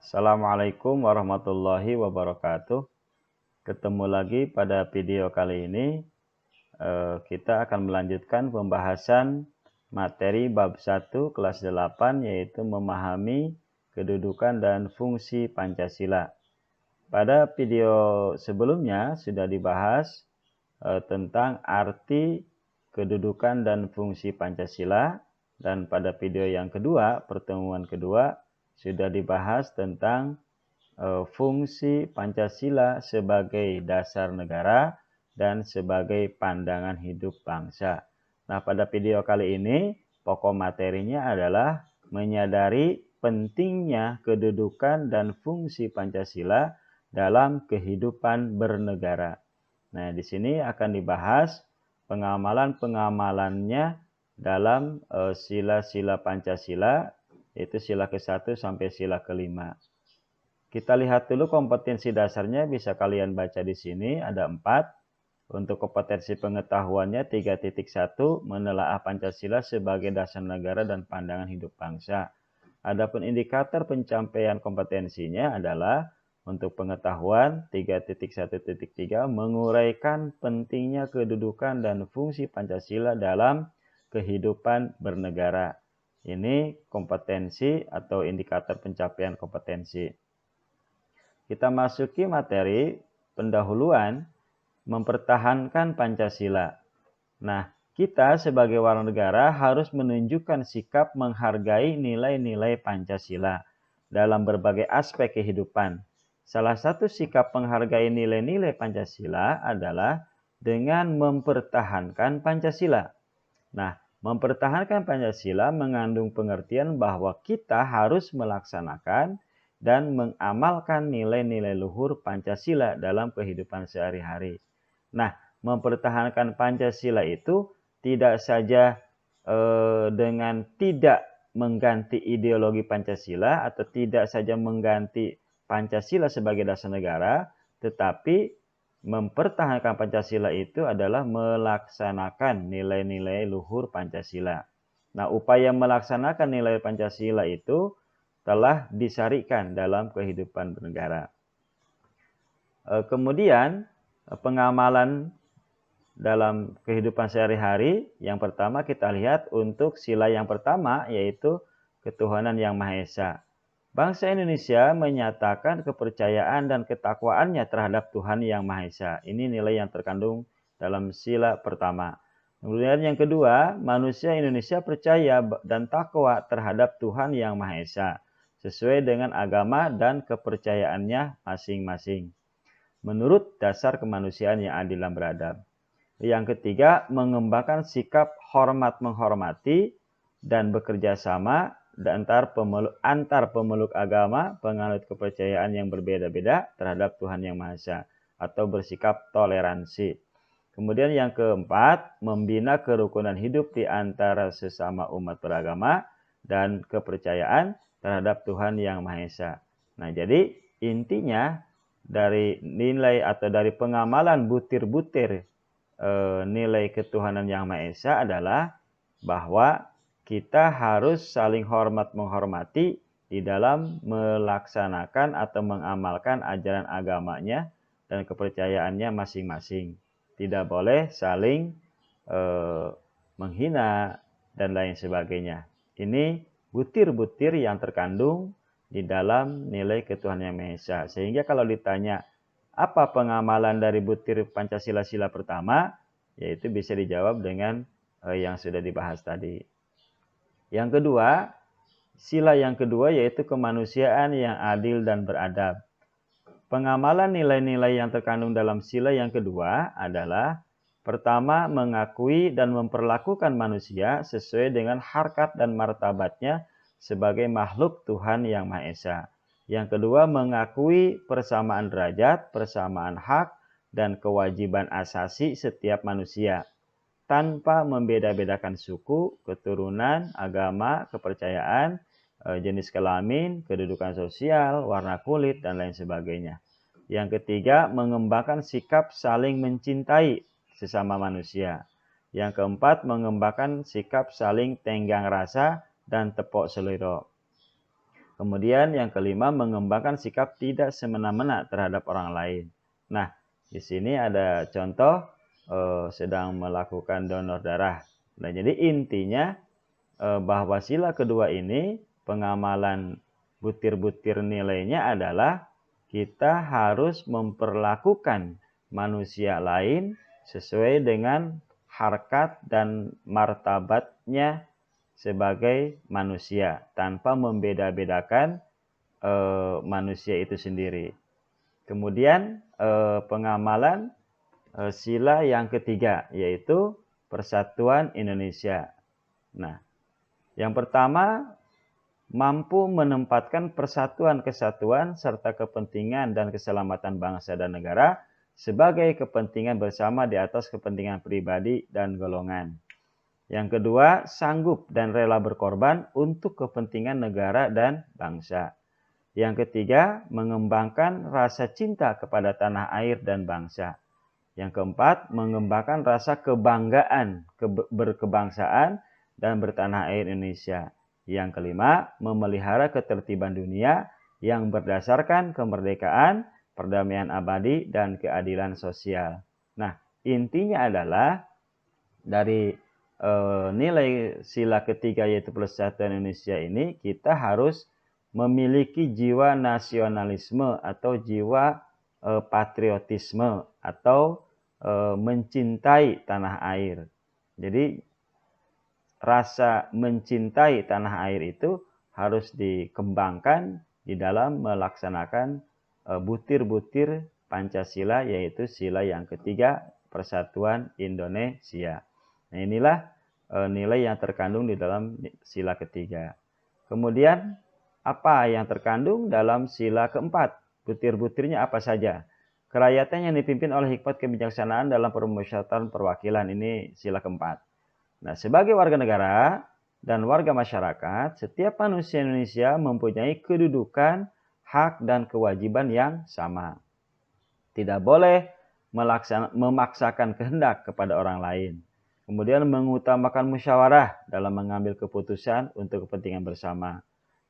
Assalamualaikum warahmatullahi wabarakatuh. Ketemu lagi pada video kali ini. Kita akan melanjutkan pembahasan materi bab 1 kelas 8, yaitu memahami kedudukan dan fungsi Pancasila. Pada video sebelumnya sudah dibahas tentang arti kedudukan dan fungsi Pancasila, dan pada video yang kedua, pertemuan kedua, sudah dibahas tentang fungsi Pancasila sebagai dasar negara dan sebagai pandangan hidup bangsa. Nah, pada video kali ini pokok materinya adalah menyadari pentingnya kedudukan dan fungsi Pancasila dalam kehidupan bernegara. Nah, di sini akan dibahas pengamalan-pengamalannya dalam sila-sila Pancasila, yaitu sila ke-1 sampai sila ke-5. Kita lihat dulu kompetensi dasarnya, bisa kalian baca di sini, ada 4. Untuk kompetensi pengetahuannya 3.1, menelaah Pancasila sebagai dasar negara dan pandangan hidup bangsa. Adapun indikator pencapaian kompetensinya adalah untuk pengetahuan 3.1.3, menguraikan pentingnya kedudukan dan fungsi Pancasila dalam kehidupan bernegara. Ini kompetensi atau indikator pencapaian kompetensi. Kita masuki materi pendahuluan, mempertahankan Pancasila. Nah, kita sebagai warga negara harus menunjukkan sikap menghargai nilai-nilai Pancasila dalam berbagai aspek kehidupan. Salah satu sikap menghargai nilai-nilai Pancasila adalah dengan mempertahankan Pancasila. Nah, mempertahankan Pancasila mengandung pengertian bahwa kita harus melaksanakan dan mengamalkan nilai-nilai luhur Pancasila dalam kehidupan sehari-hari. Nah, mempertahankan Pancasila itu tidak saja dengan tidak mengganti ideologi Pancasila atau tidak saja mengganti Pancasila sebagai dasar negara, tetapi mempertahankan Pancasila itu adalah melaksanakan nilai-nilai luhur Pancasila. Nah, upaya melaksanakan nilai Pancasila itu telah disarikan dalam kehidupan bernegara. Kemudian pengamalan dalam kehidupan sehari-hari, yang pertama kita lihat untuk sila yang pertama, yaitu ketuhanan yang Maha Esa. Bangsa Indonesia menyatakan kepercayaan dan ketakwaannya terhadap Tuhan yang Maha Esa. Ini nilai yang terkandung dalam sila pertama. Kemudian yang kedua, manusia Indonesia percaya dan takwa terhadap Tuhan yang Maha Esa, sesuai dengan agama dan kepercayaannya masing-masing, menurut dasar kemanusiaan yang adil dan beradab. Yang ketiga, mengembangkan sikap hormat menghormati dan bekerja sama antar pemeluk agama, penganut kepercayaan yang berbeda-beda terhadap Tuhan yang Maha Esa, atau bersikap toleransi. Kemudian yang keempat, membina kerukunan hidup di antara sesama umat beragama dan kepercayaan terhadap Tuhan yang Maha Esa. Nah, jadi intinya dari nilai atau dari pengamalan butir-butir nilai ketuhanan yang Maha Esa adalah bahwa kita harus saling hormat menghormati di dalam melaksanakan atau mengamalkan ajaran agamanya dan kepercayaannya masing-masing. Tidak boleh saling menghina dan lain sebagainya. Ini butir-butir yang terkandung di dalam nilai ketuhanan yang Maha Esa. Sehingga kalau ditanya apa pengamalan dari butir Pancasila sila pertama, yaitu bisa dijawab dengan yang sudah dibahas tadi. Yang kedua, sila yang kedua yaitu kemanusiaan yang adil dan beradab. Pengamalan nilai-nilai yang terkandung dalam sila yang kedua adalah: pertama, mengakui dan memperlakukan manusia sesuai dengan harkat dan martabatnya sebagai makhluk Tuhan yang Maha Esa. Yang kedua, mengakui persamaan derajat, persamaan hak, dan kewajiban asasi setiap manusia, tanpa membeda-bedakan suku, keturunan, agama, kepercayaan, jenis kelamin, kedudukan sosial, warna kulit, dan lain sebagainya. Yang ketiga, mengembangkan sikap saling mencintai sesama manusia. Yang keempat, mengembangkan sikap saling tenggang rasa dan tepok selera. Kemudian yang kelima, mengembangkan sikap tidak semena-mena terhadap orang lain. Nah, di sini ada contoh sedang melakukan donor darah. Nah, jadi intinya bahwa sila kedua ini pengamalan butir-butir nilainya adalah kita harus memperlakukan manusia lain sesuai dengan harkat dan martabatnya sebagai manusia tanpa membeda-bedakan manusia itu sendiri. Kemudian pengamalan sila yang ketiga yaitu Persatuan Indonesia. Nah, yang pertama, mampu menempatkan persatuan-kesatuan serta kepentingan dan keselamatan bangsa dan negara sebagai kepentingan bersama di atas kepentingan pribadi dan golongan. Yang kedua, sanggup dan rela berkorban untuk kepentingan negara dan bangsa. Yang ketiga, mengembangkan rasa cinta kepada tanah air dan bangsa. Yang keempat, mengembangkan rasa kebanggaan berkebangsaan dan bertanah air Indonesia. Yang kelima, memelihara ketertiban dunia yang berdasarkan kemerdekaan, perdamaian abadi, dan keadilan sosial. Nah, intinya adalah dari nilai sila ketiga yaitu Persatuan Indonesia ini, kita harus memiliki jiwa nasionalisme atau jiwa patriotisme atau mencintai tanah air. Jadi rasa mencintai tanah air itu harus dikembangkan di dalam melaksanakan butir-butir Pancasila, yaitu sila yang ketiga, Persatuan Indonesia. Nah, inilah nilai yang terkandung di dalam sila ketiga. Kemudian apa yang terkandung dalam sila keempat? Butir-butirnya apa saja? Kerakyatan yang dipimpin oleh hikmat kebijaksanaan dalam permusyawaratan perwakilan, ini sila keempat. Nah, sebagai warga negara dan warga masyarakat, setiap manusia Indonesia mempunyai kedudukan, hak, dan kewajiban yang sama. Tidak boleh memaksakan kehendak kepada orang lain. Kemudian mengutamakan musyawarah dalam mengambil keputusan untuk kepentingan bersama.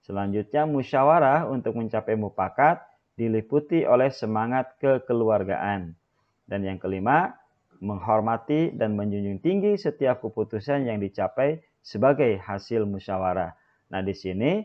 Selanjutnya, musyawarah untuk mencapai mufakat diliputi oleh semangat kekeluargaan. Dan yang kelima, menghormati dan menjunjung tinggi setiap keputusan yang dicapai sebagai hasil musyawarah. Nah, di sini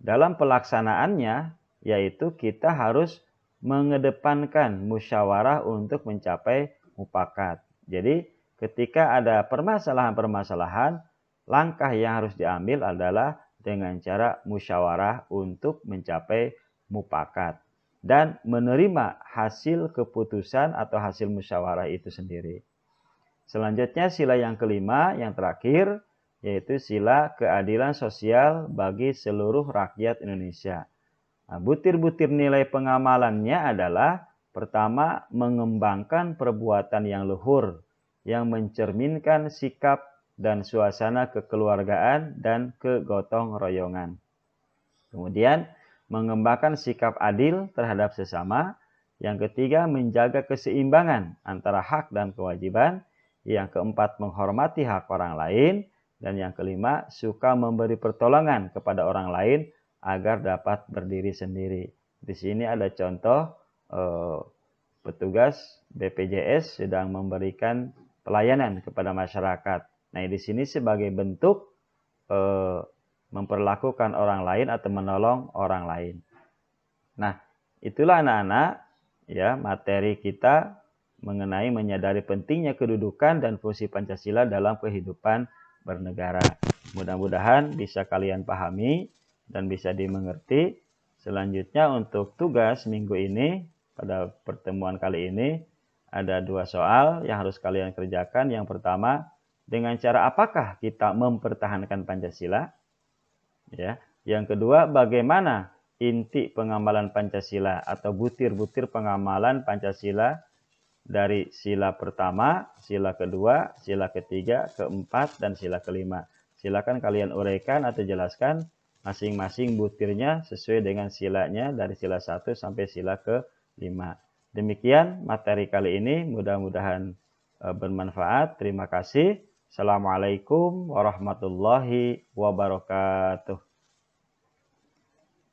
dalam pelaksanaannya, yaitu kita harus mengedepankan musyawarah untuk mencapai mufakat. Jadi, ketika ada permasalahan-permasalahan, langkah yang harus diambil adalah dengan cara musyawarah untuk mencapai mufakat dan menerima hasil keputusan atau hasil musyawarah itu sendiri. Selanjutnya sila yang kelima, yang terakhir, yaitu sila keadilan sosial bagi seluruh rakyat Indonesia. Nah, butir-butir nilai pengamalannya adalah pertama, mengembangkan perbuatan yang luhur yang mencerminkan sikap dan suasana kekeluargaan dan kegotong royongan. Kemudian, mengembangkan sikap adil terhadap sesama. Yang ketiga, menjaga keseimbangan antara hak dan kewajiban. Yang keempat, menghormati hak orang lain. Dan yang kelima, suka memberi pertolongan kepada orang lain agar dapat berdiri sendiri. Di sini ada contoh petugas BPJS sedang memberikan pelayanan kepada masyarakat. Nah, di sini sebagai bentuk memperlakukan orang lain atau menolong orang lain. Nah, itulah anak-anak ya materi kita mengenai menyadari pentingnya kedudukan dan fungsi Pancasila dalam kehidupan bernegara. Mudah-mudahan bisa kalian pahami dan bisa dimengerti. Selanjutnya untuk tugas minggu ini, pada pertemuan kali ini, ada 2 soal yang harus kalian kerjakan. Yang pertama, dengan cara apakah kita mempertahankan Pancasila? Ya. Yang kedua, bagaimana inti pengamalan Pancasila atau butir-butir pengamalan Pancasila dari sila pertama, sila kedua, sila ketiga, keempat, dan sila kelima. Silakan kalian uraikan atau jelaskan masing-masing butirnya sesuai dengan silanya dari sila 1 sampai sila ke-5. Demikian materi kali ini, mudah-mudahan bermanfaat. Terima kasih. Assalamualaikum warahmatullahi wabarakatuh.